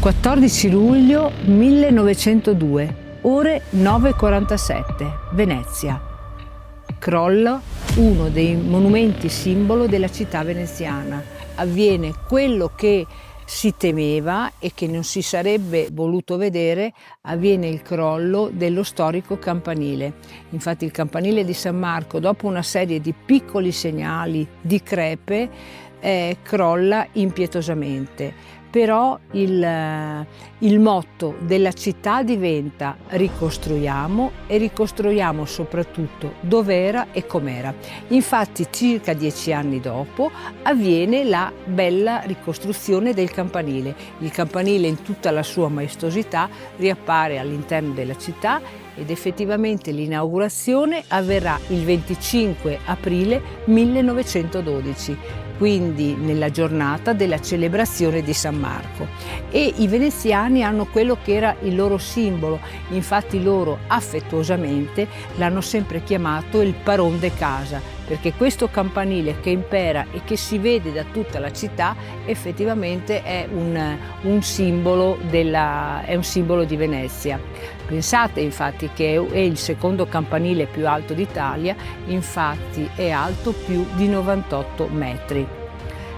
14 luglio 1902, ore 9:47, Venezia. Crolla uno dei monumenti simbolo della città veneziana. Avviene quello che si temeva e che non si sarebbe voluto vedere, avviene il crollo dello storico campanile. Infatti il campanile di San Marco, dopo una serie di piccoli segnali di crepe, crolla impietosamente. Però il motto della città diventa ricostruiamo, e ricostruiamo soprattutto dov'era e com'era. Infatti circa 10 anni dopo avviene la bella ricostruzione del campanile. Il campanile in tutta la sua maestosità riappare all'interno della città ed effettivamente l'inaugurazione avverrà il 25 aprile 1912. Quindi nella giornata della celebrazione di San Marco, e i veneziani hanno quello che era il loro simbolo. Infatti loro affettuosamente l'hanno sempre chiamato il Paron de Casa, perché questo campanile che impera e che si vede da tutta la città effettivamente è un simbolo di Venezia. Pensate infatti che è il secondo campanile più alto d'Italia, infatti è alto più di 98 metri.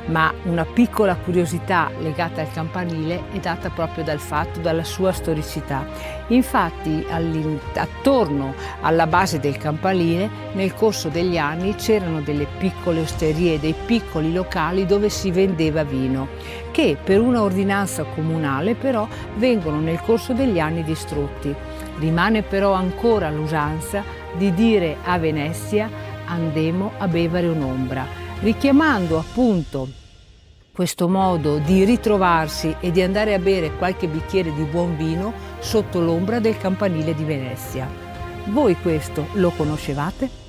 Ma una piccola curiosità legata al campanile è data proprio dalla sua storicità. Infatti attorno alla base del campanile nel corso degli anni c'erano delle piccole osterie, dei piccoli locali dove si vendeva vino, che per una ordinanza comunale però vengono nel corso degli anni distrutti. Rimane però ancora l'usanza di dire a Venezia andemo a bevere un'ombra, richiamando appunto questo modo di ritrovarsi e di andare a bere qualche bicchiere di buon vino sotto l'ombra del campanile di Venezia. Voi questo lo conoscevate?